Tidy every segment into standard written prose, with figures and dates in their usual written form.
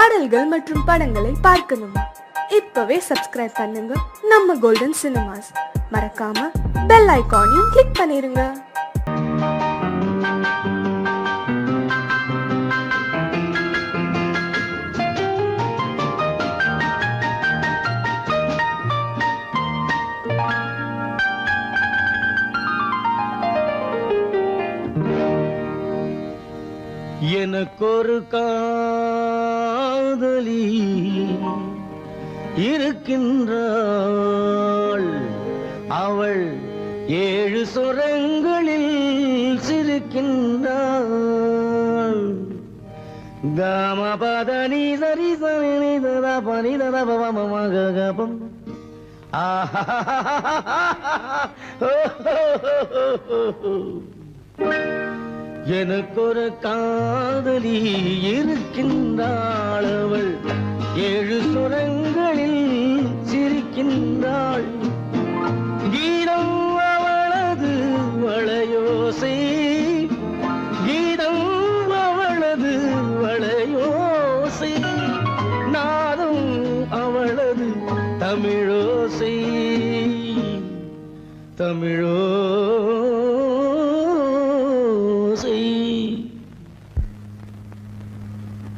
பாடல்கள் மற்றும் படங்களை பார்க்கணுமா? இப்பவே சப்ஸ்கிரைப் பண்ணுங்க நம்ம கோல்டன் சினிமாஸ். மறக்காம பெல் ஐகானையும் கிளிக் பண்ணிருங்க. எனக்கொரு காதலி இருக்கின்றாள், அவள் 7 சுரங்களில் சிரிக்கின்றாள். காமபதனி சரி சரி தத பனி தத பவமகபம் எனக்கொரு காதலி இருக்கின்றாள், அவள் 7 சுரங்களில் சிரிக்கின்றாள். கீதம் அவளது வளையோசை, கீதம் அவளது வளையோசை, நாதம் அவளது தமிழோசை, தமிழோ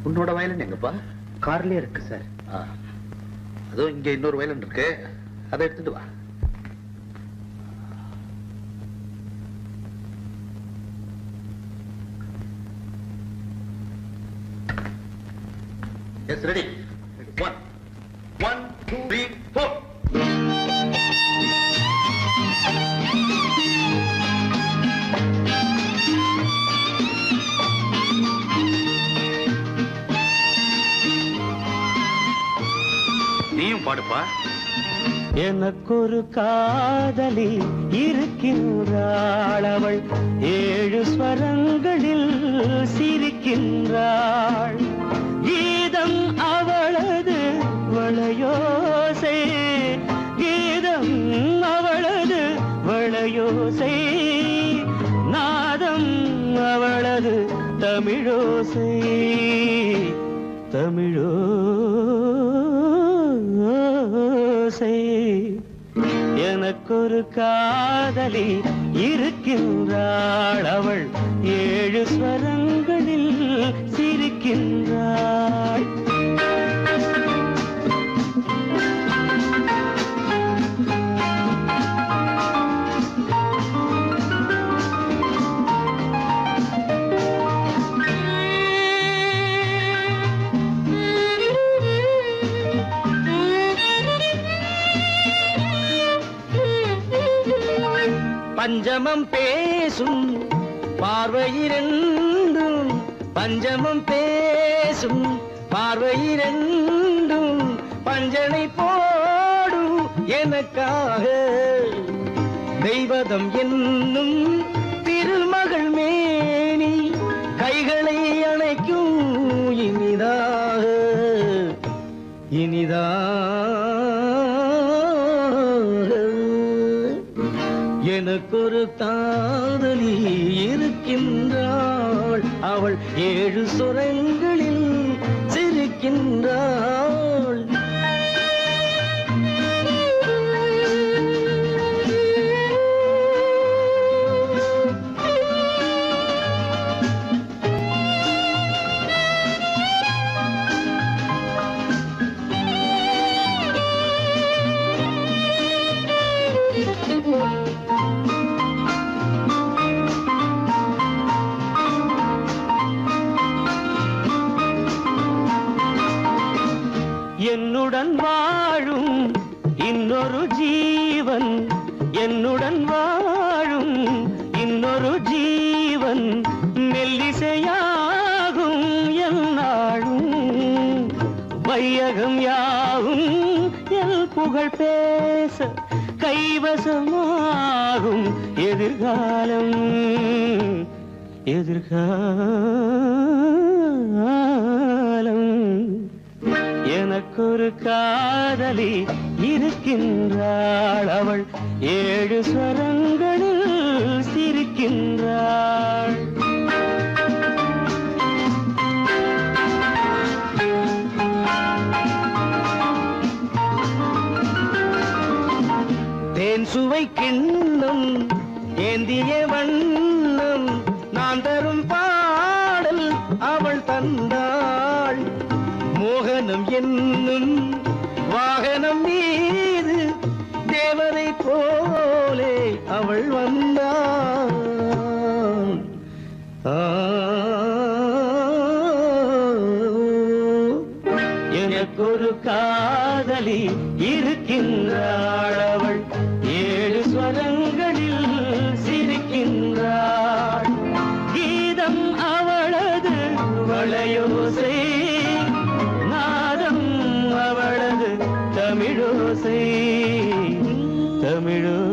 உன்னோட வயலன் எங்கப்பா? கார்லயே இருக்கு சார். அதுவும் இங்க இன்னொரு வயலன் இருக்கு, அதை எடுத்துட்டு வா. S ready. 1 1 2 3 4. நீயும் பாடுப்பா. எனக்கொரு காதலி இருக்கின்றாள், அவள் 7 ஸ்வரங்களில் சிரிக்கின்றாள். கீதம் அவளது வளையோசை, கீதம் அவளது வளையோசை, நாதம் அவளது தமிழோசை, தமிழோ எனக்கொரு காதலி இருக்கின்றாள், அவள் 7 ஸ்வரங்களில் சிரிக்கின்றாள். பஞ்சமம் பேசும் பார்வையிரண்டும், பஞ்சமம் பேசும் பார்வையிரண்டும், பஞ்சனை போடும் எனக்காக தெய்வதம் என்னும் திருமகள் மேனி கைகளை அணைக்கும் இனிதாக, இனிதாக. எனக்கொரு காதலி இருக்கின்றாள், அவள் 7 சுரங்களில் சிரிக்கின்றாள். என்னுடன் வாழும் இன்னொரு ஜீவன், என்னுடன் வாழும் இன்னொரு ஜீவன், மெல்லிசையாகும் என்னாலும், வையகம் யாவும் என் புகழ் பேச கைவசமாகும் எதிர்காலம், எதிர்காலம். எனக்கொரு காதலி இருக்கின்றாள், அவள் 7 ஸ்வரங்களில் சிரிக்கின்றாள். இளமை கிண்ணம் ஏந்திய வண்ணம் நான் தரும் பாடல் அவள் தந்தாள். மோகனம் என்னும் வாகனம் மீது தேவதை போலே அவள் வந்தாள். எனக்கொரு காதலி இருக்கின்றாள். அவள் 7 ஸ்வரங்களில் சிரிக்கின்றாள். கீதம் அவளது வளையோசை, நாதம் அவளது தமிழோசை. தமிழோசை.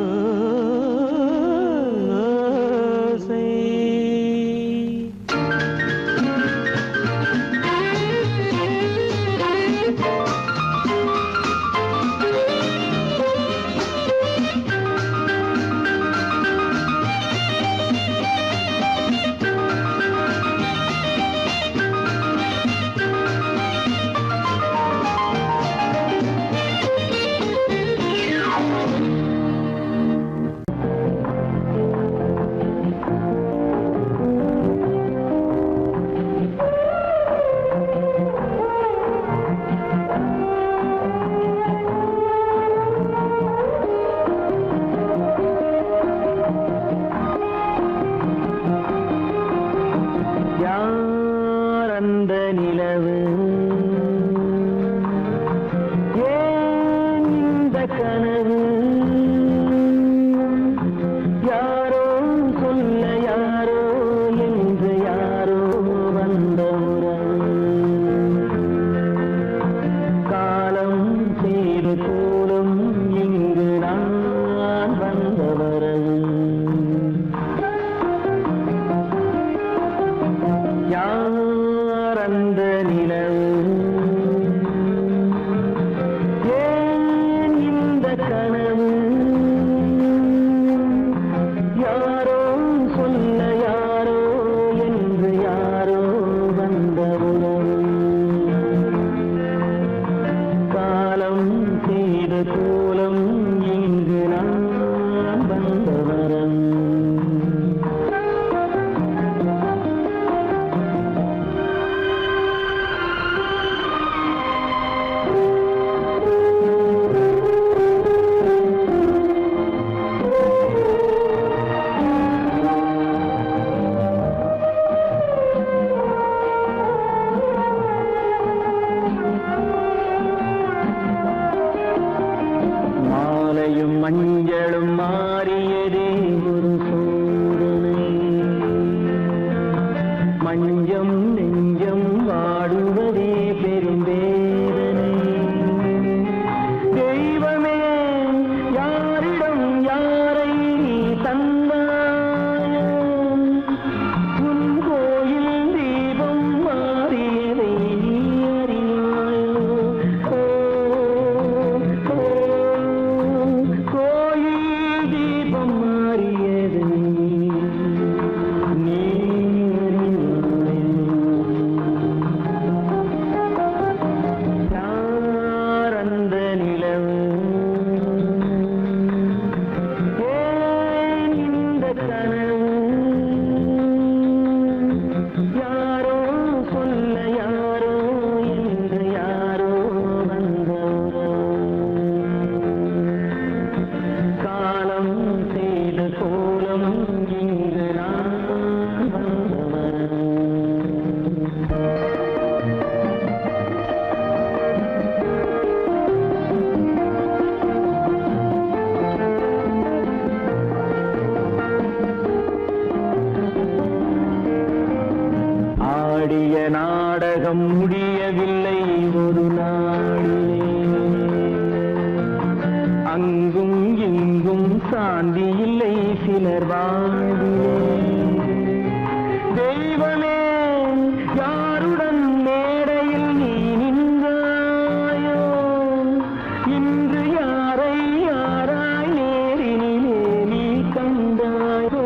நாடகம் முடியவில்லை ஒரு நாளிலே, அங்கும் இங்கும் சாந்தி இல்லை சிலர் வாழ்விலே. தெய்வமே யாருடன் மேடையில் நீ நின்றாயோ, இன்று யாரை யாராய் நேரினிலே நீ கண்டாயோ.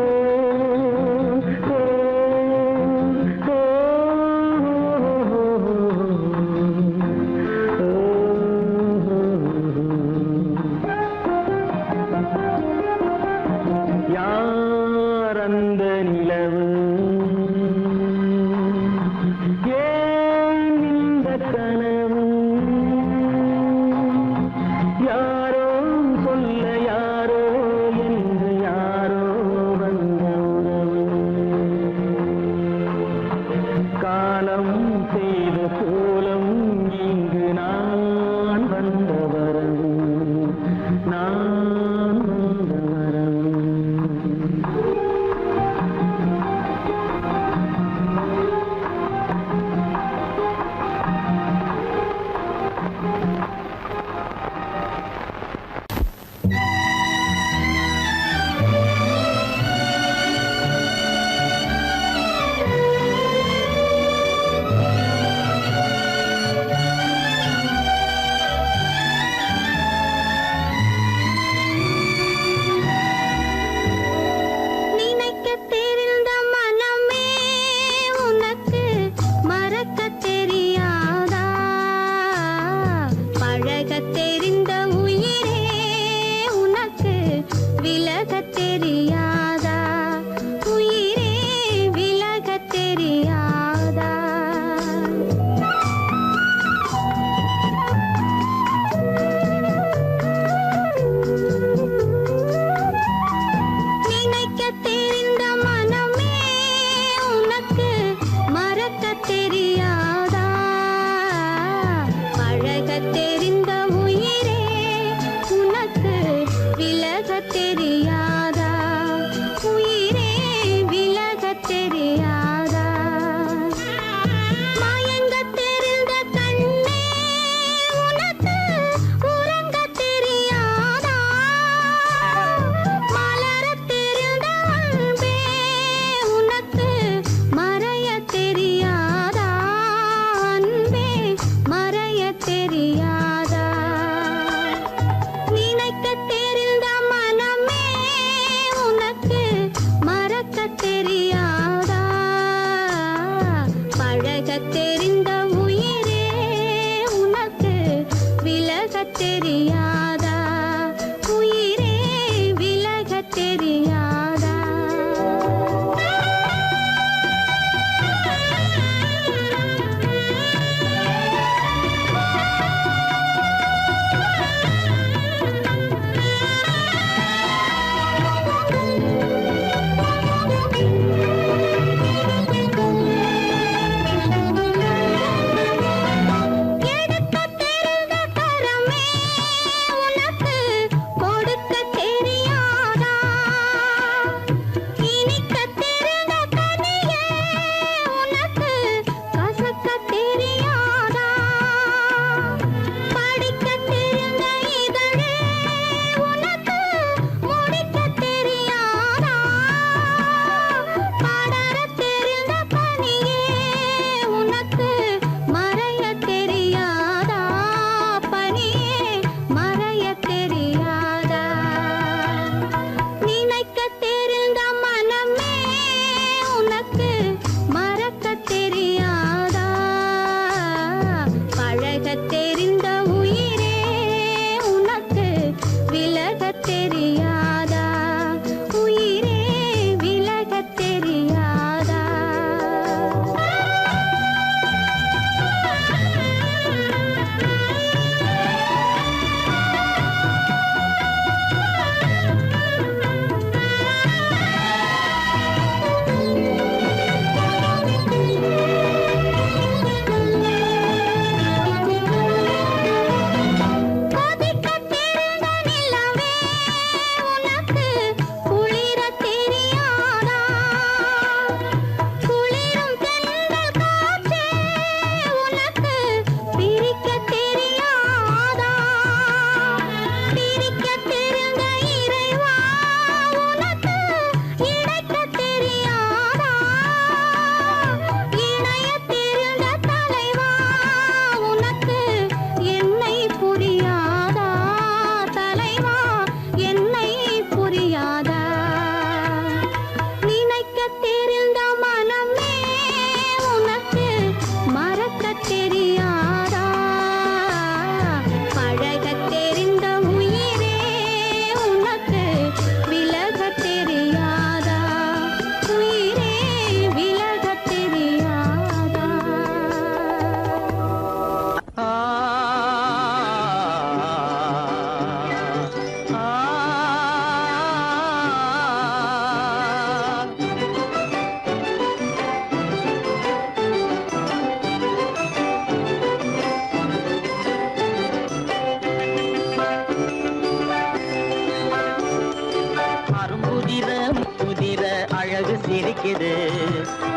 சிரிக்குது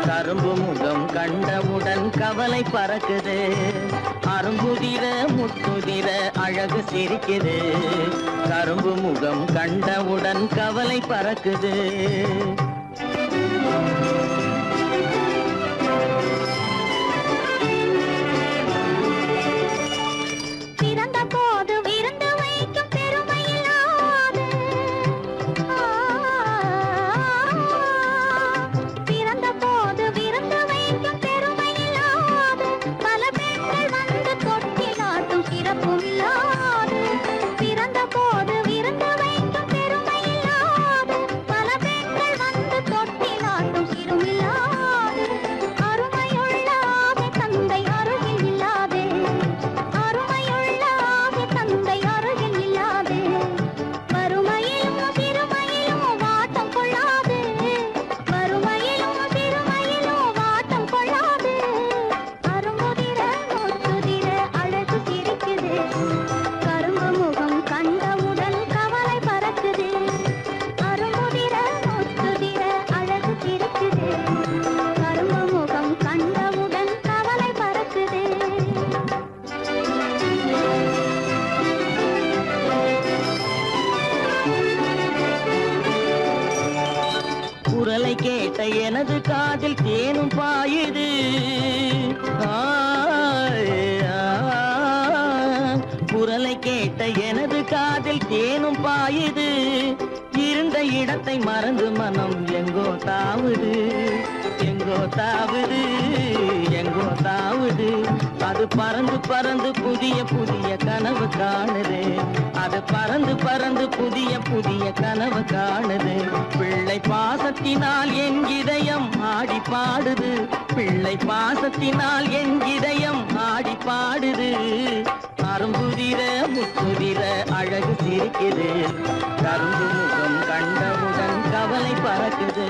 கரும்பு முகம் கண்டவுடன் கவலை பறக்குது அரும்புதிர முத்துதிர அழகு சிரிக்குது கரும்பு முகம் கண்டவுடன் கவலை பறக்குது குரலை கேட்ட எனது காதில் தேனும் பாயுது குரலை கேட்ட எனது காதில் தேனும் பாயுது இருந்த இடத்தை மறந்து மனம் எங்கோ தாவுது எங்கோ தாவுது எங்கோ தாவுது அது பறந்து பறந்து புதிய புதிய கனவு காணுது அது பறந்து பறந்து புதிய புதிய கனவு காணுது பிள்ளை பாசத்தினால் என் இதயம் ஆடி பாடுது பிள்ளை பாசத்தினால் என் இதயம் ஆடி பாடுது அரும்புதிர முத்துதிர அழகு சிரிக்குது கரும்பு முகம் கண்டவுடன் கவலை பறக்குது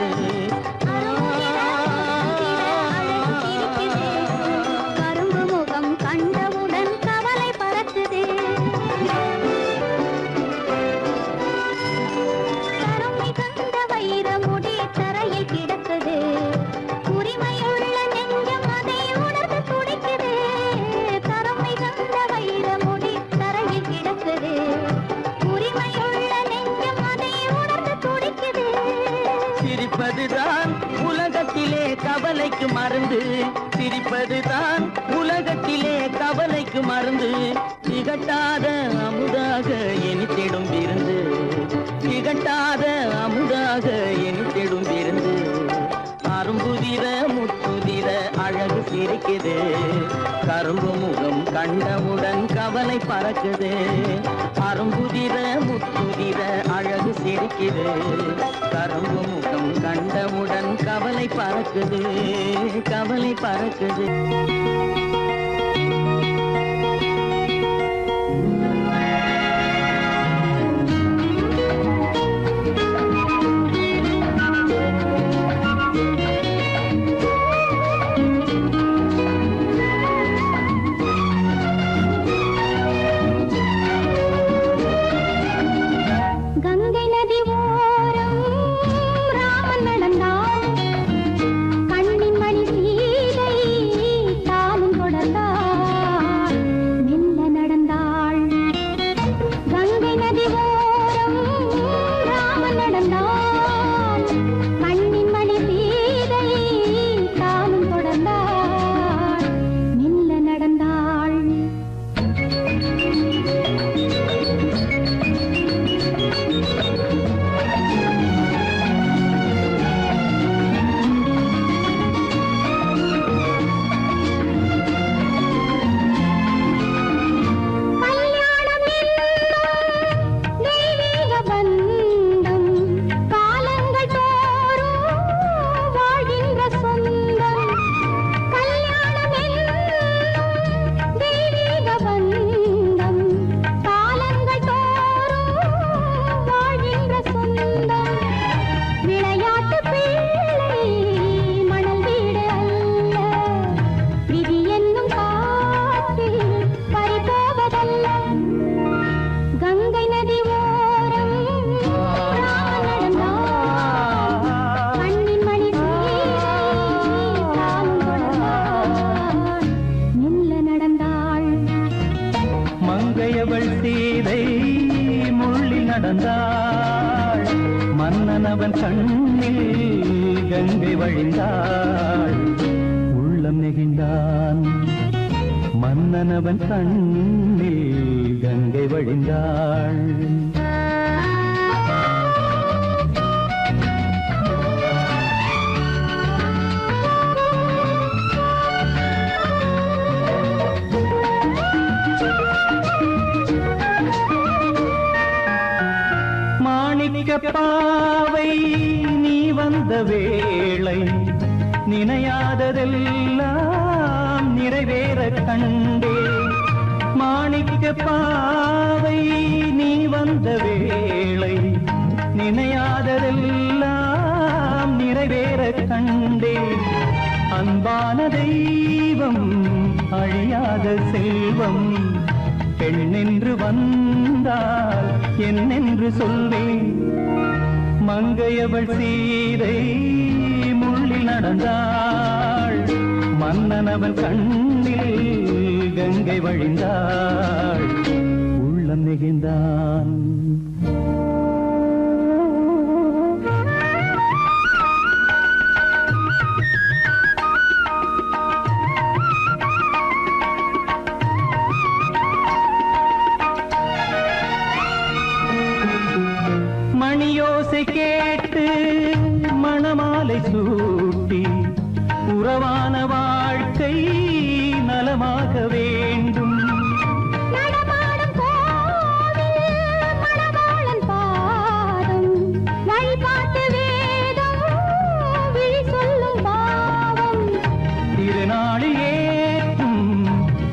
கரும்பு முகம் கண்டவுடன் கவலை பறக்குது கருமை கண்ட வைர முடி தரையில் கிடக்குது உரிமையுள்ள நெஞ்சம் அதை உணர்ந்து துடிக்குது கருமை கண்ட வைர முடி தரையில் கிடக்குது உரிமையுள்ள நெஞ்சம் அதை உணர்ந்து துடிக்குது சிரிப்பதுதான் உலகத்திலே கவலைக்கு மருந்து சிரிப்பதுதான் உலகத்திலே கவலைக்கு மருந்து திகட்டாத அமுதாக இனித்திடும் விருந்து திகட்டாத அமுதாக இனித்திடும் விருந்து அரும்புதிர முத்துதிர அழகு சிரிக்குது கரும்பு முகம் கண்டவுடன் கவலை பறக்குது அரும்புதிர முத்துதிர அழகு சிரிக்குது கரும்பு முகம் கண்டவுடன் கவலை பறக்குது கவலை பறக்குது கங்கை நதி ஓரம் ராமன் நடந்தான் கண்ணின் மணி சீதை தானும் தொடர்ந்தான் நடந்தாள் மன்னன் அவன் கண்ணில் கங்கை வழிந்தாள் உள்ளம் நெகிழ்ந்தான் மன்னன் அவன் கண்ணில் கங்கை வழிந்தாள் பாவை நீ வந்த வேளை நினையாததெல்லாம் நிறைவேற கண்டே மாணிக்க பாவை நீ வந்த வேளை நினையாததெல்லாம் நிறைவேற கண்டே அன்பான தெய்வம் அழியாத செல்வம் பெண்ணென்று வந்தால் என்னென்று சொல்வேன் மங்கையவள் சீதை முள்ளில் நடந்தாள் மன்னனவன் கண்ணில் கங்கை வழிந்தாள் உள்ளம் நெகிழ்ந்தான் மணியோசை கேட்டு மணமாலை சூட்டி உறவான வாழ்க்கை நலமாக வேண்டும் நடமாடும் கோவில் மணவாளன் பாதம் வழிபாட்டு வேதம் விழி சொல்லும் பாவம் திருநாளில் ஏற்றும்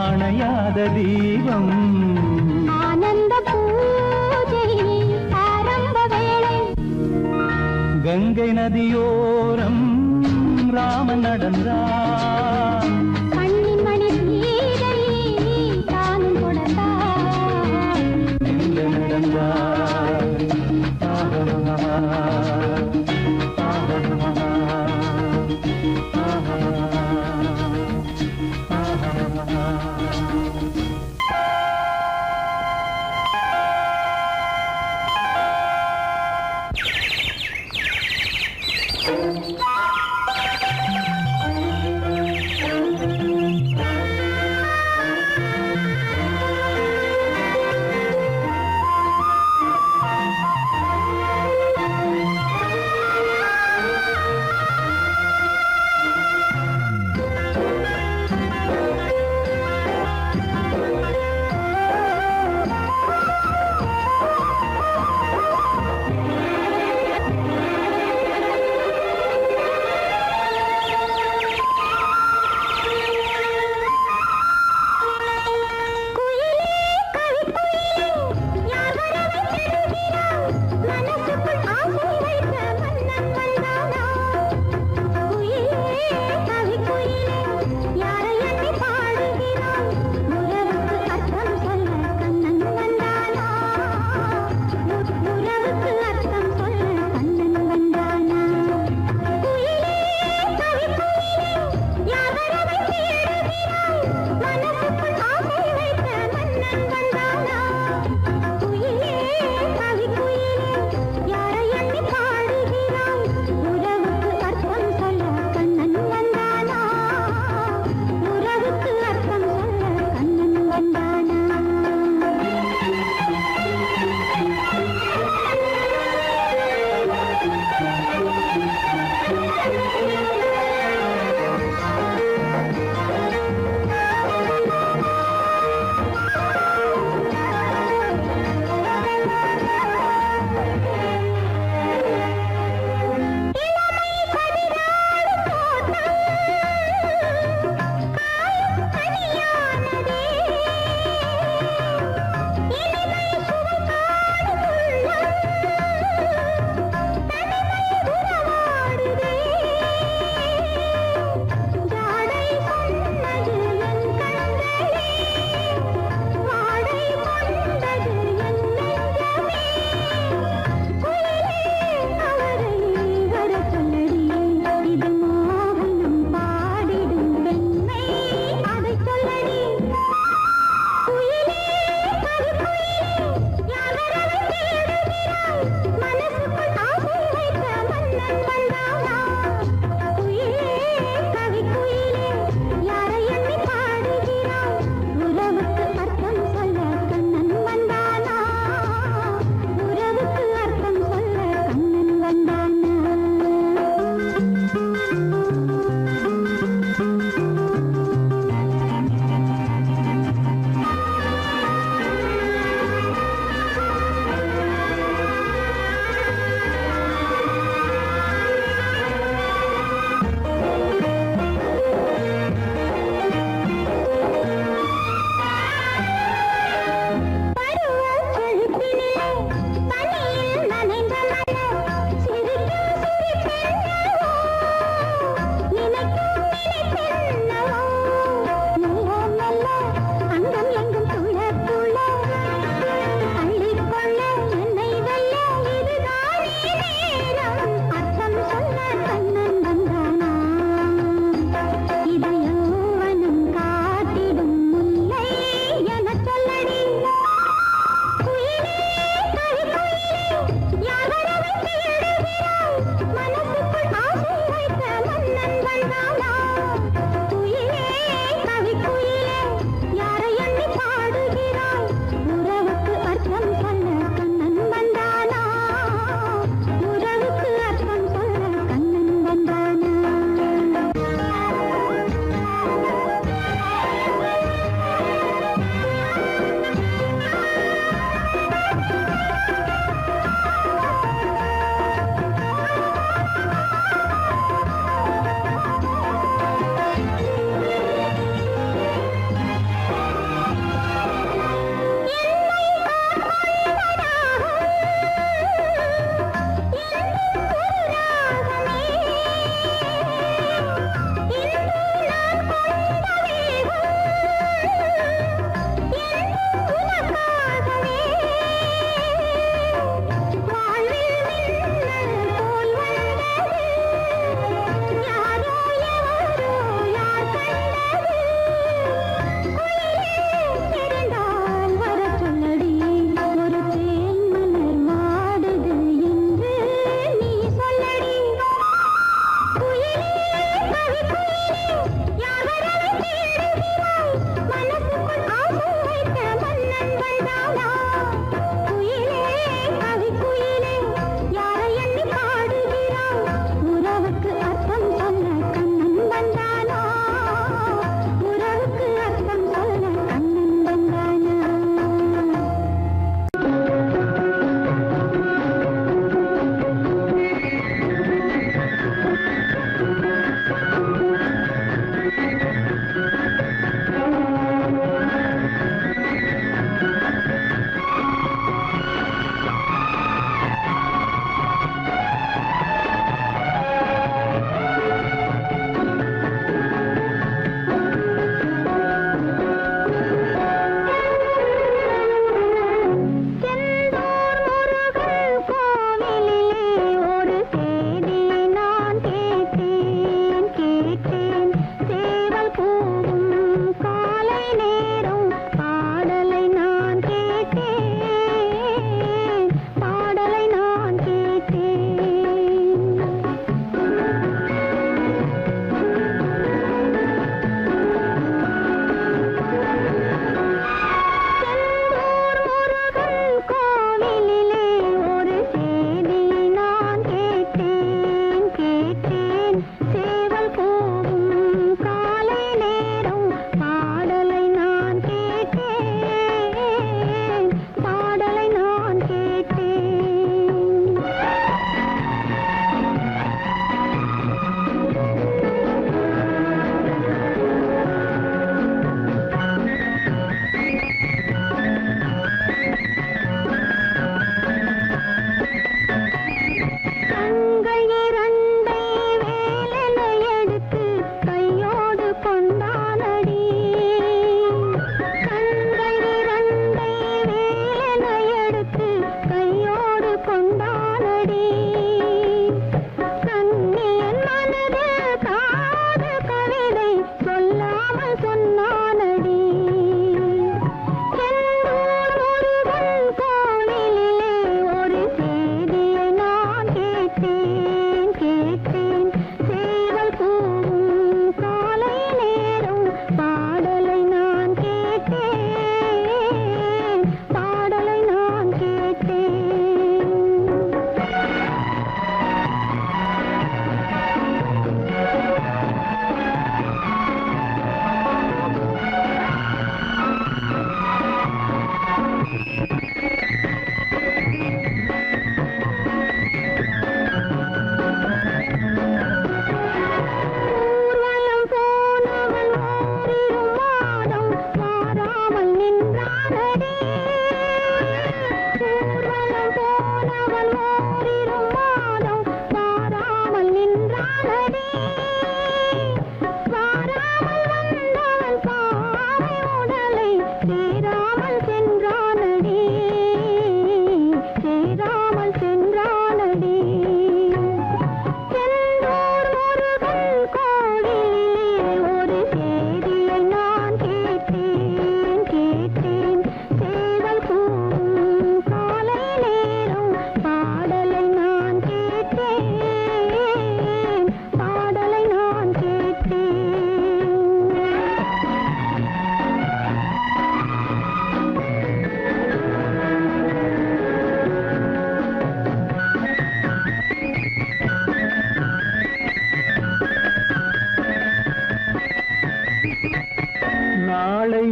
அணையாத தீபம் ஆனந்த பூஜை ஆரம்ப வேளை கங்கை நதியோரம் ராமன் நடந்தான் கண்ணின் மணி சீதை தானும் தொடர்ந்தாள் எங்க நடந்தான்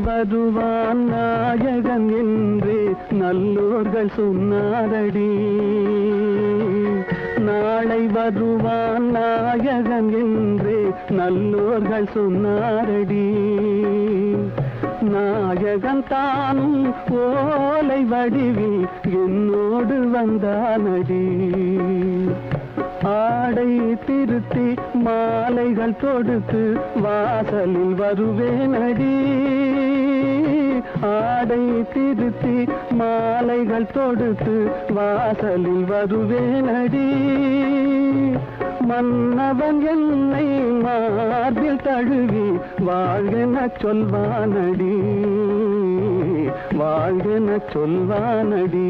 வருவான் நாயகன் என்று நல்லோர்கள் சொன்னாரடி. நாளை வருவான் நாயகன் என்று நல்லோர்கள் சொன்னாரடி. நாயகன் தானும் ஓலை வடிவில் என்னோடு வந்தானடி. ஆடை திருத்தி மாலைகள் தொடுத்து வாசலில் வருவேனடி. ஆடை திருத்தி மாலைகள் தொடுத்து வாசலில் வருவேனடி. மன்னவன் என்னை மார்பில் தழுவி வாழ்கென சொல்வானடி. வாழ்கென சொல்வானடி.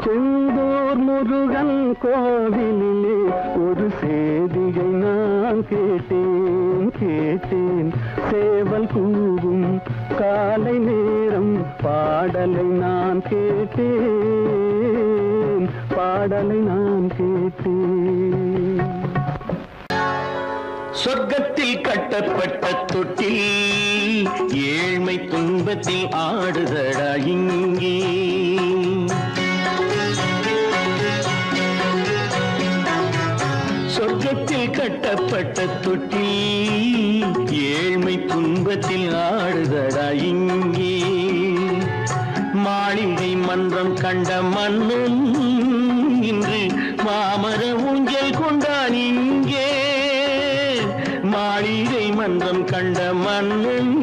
செந்தூர் முருகன் கோவிலிலே ஒரு செய்தியை நான் கேட்டேன். சேவல் கூவும் காலை நேரம் பாடலை நான் கேட்டேன். பாடலை நான் கேட்டேன். சொர்க்கத்தில் கட்டப்பட்ட தொட்டில் ஏழ்மை துன்பத்தில் ஆடுதடா இங்கே. சொர்க்கத்தில் கட்டப்பட்ட தொட்டில் ஏழ்மை துன்பத்தில் ஆடுதடா இங்கே. மாளிகை மன்றம் கண்ட மன்னன் இன்று மாமர ஊஞ்சல் கொண்டான் இங்கே. மாளிகை மன்றம் கண்ட மன்னன்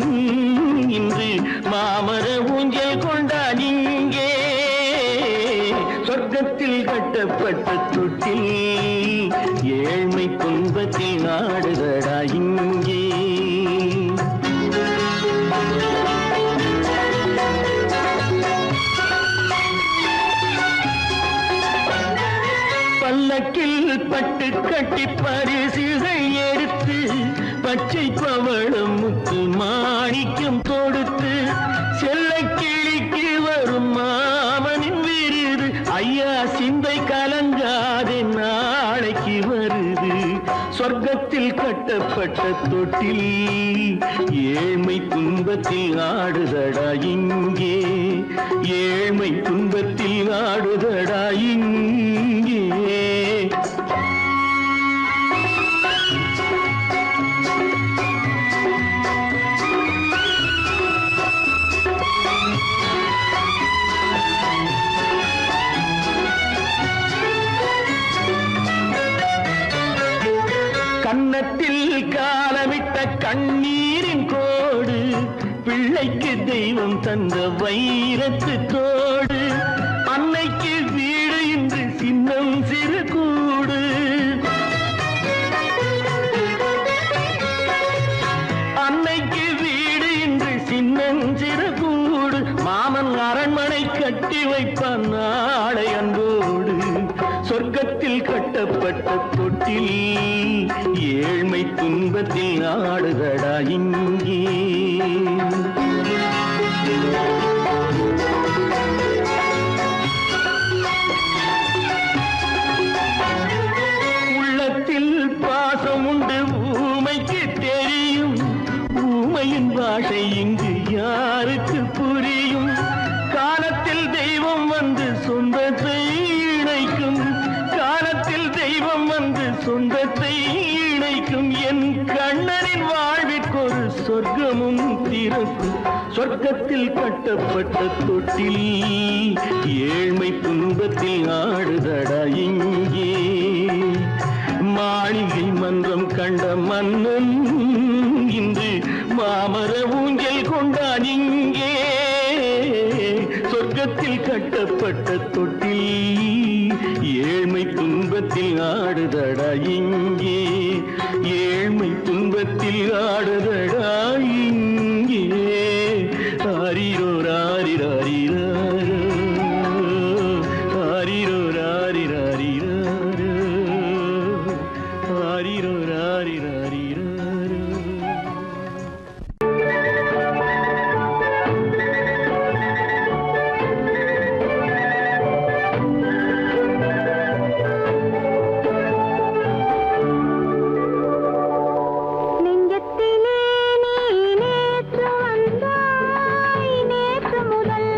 இன்று மாமர ஊஞ்சல் கொண்டான் இங்கே. சொர்க்கத்தில் கட்டப்பட்ட தொட்டில் ஏழ்மை துன்பத்தில் நாடுதடா இங்கே. பல்லக்கில் பட்டு கட்டி பரிசுகள் எடுத்து பச்சை பவளம் முத்து மாணிக்கம் தொடுத்து செல்ல கிளிக்கு வரும் மாமனின் விருது. ஐயா சிந்தை கலங்காதே நாளைக்கு வருது. சொர்க்கத்தில் கட்டப்பட்ட தொட்டில் ஏழ்மை துன்பத்தில் ஆடுதடா இங்கே. ஏழ்மை துன்பத்தில் ஆடுதடா இங்கே. கன்னத்தில் காலமிட்ட கண்ணீரின் கோடு பிள்ளைக்கு தெய்வம் தந்த வைரத்து தோடு. அன்னைக்கு வீடு இன்று சின்னம் சிறு கூடு. அன்னைக்கு வீடு இன்று சின்னம் சிறு கூடு. மாமன் அரண்மனை கட்டி வைப்பான் நாளை அன்போடு. சொர்க்கத்தில் கட்டப்பட்ட தொட்டில் ஏழ்மை துன்பத்தில் ஆடுதடா இங்கே. உள்ளத்தில் பாசம் உண்டு ஊமைக்கு தெரியும். ஊமையின் பாஷை இங்கு யாருக்கு புரியும்? சொர்க்கத்தில் கட்டப்பட்ட தொட்டில் ஏழ்மை துன்பத்தில் ஆடுதடா இங்கே மாளிகை மன்றம் கண்ட மன்னன் இன்று மாமர ஊஞ்சல் கொண்டான் இங்கே சொர்க்கத்தில் கட்டப்பட்ட தொட்டில் ஏழ்மை துன்பத்தில் ஆடுதடா இங்கே ஏழ்மை துன்பத்தில் ஆடுதடா இங்கே ஆரிரோ ராரிராரிராரோ ஆரிரோ ராரிராரிராரோ ஆரிரோ ராரிராரிராரோ நெஞ்சத்திலே நீ நேற்று வந்தாய் நேற்று முதல்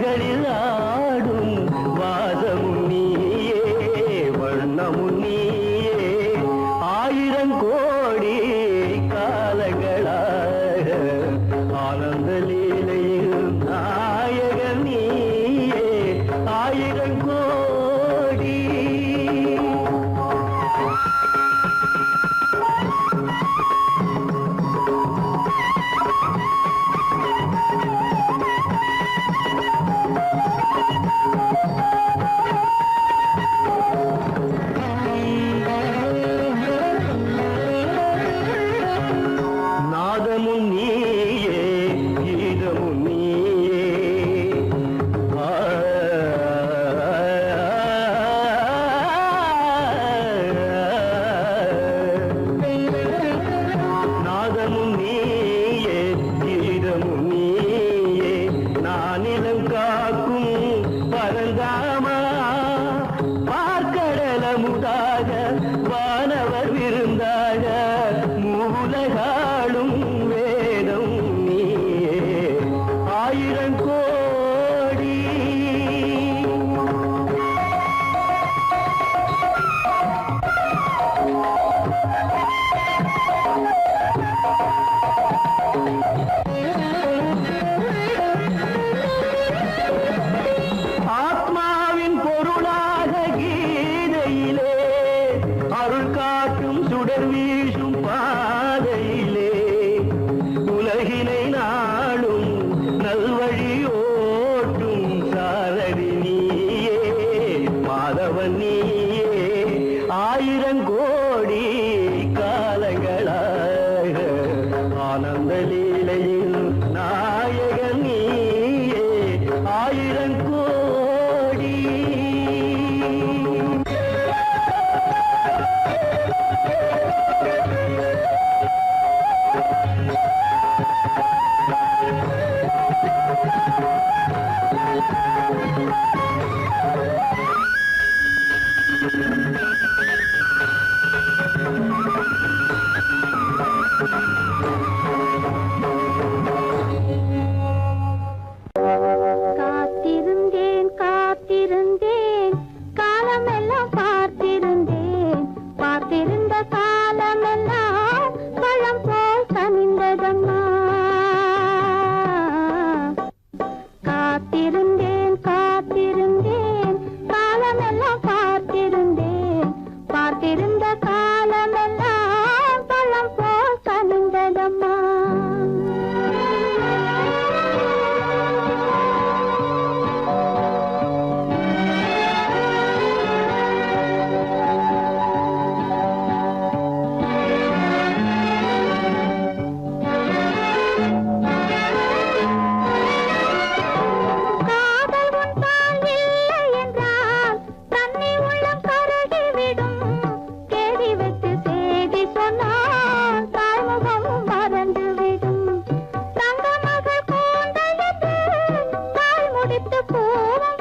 இதழ்களில் ஆடும் வாசமும் நீயே வண்ணமும் நீயே ஆயிரம் கோடி காலங்களாக ஆனந்த லீலையில் நாயகன் நீயே ஆயிரம் கோடி. நாதமும் நீயே கீதமும் நீயே நாதமும் நீயே கீதமும் நீயே நானிலம் காக்கும் பரந்தாமா பார்க்கடலமுதாக வானவர் விருந்தாக மூலகாலும் வேதம் நீயே ஆயிரம் கோடி. ஆத்மாவின் பொருளாக கீதையிலே அருள் காட்டும் சுடர் வீசும் பாதையிலே உலகினை நாளும் நல்வழி ஓட்டும் சாரதி நீயே மாதவன் நீயே ஆயிரம் கோடி காலங்களாக ஆனந்த லீலையில் நாயகன் நீயே ஆயிரம் கோடி. காத்திருந்தேன் காத்திருந்தேன் காலமெல்லாம் பார்த்திருந்தேன் பார்த்திருந்த காலமெல்லாம் பழம் போல் கனிந்ததம்மா. காத்திருந்தேன் காத்திருந்தேன் காலமெல்லாம் பார்த்திருந்தேன் பார்த்திருந்த காலமெல்லாம் பழம் போல் கனிந்ததம்மா. காதல் உன்பால் இல்லை என்றால் தன்னை உள்ளம் கருகிவிடும். கேடி வைத்து செய்தி சொன்னால் தாய்முகமும் மறந்துவிடும். தங்க மகள் கூந்தலிட்டு தாய் முடித்து பூவும்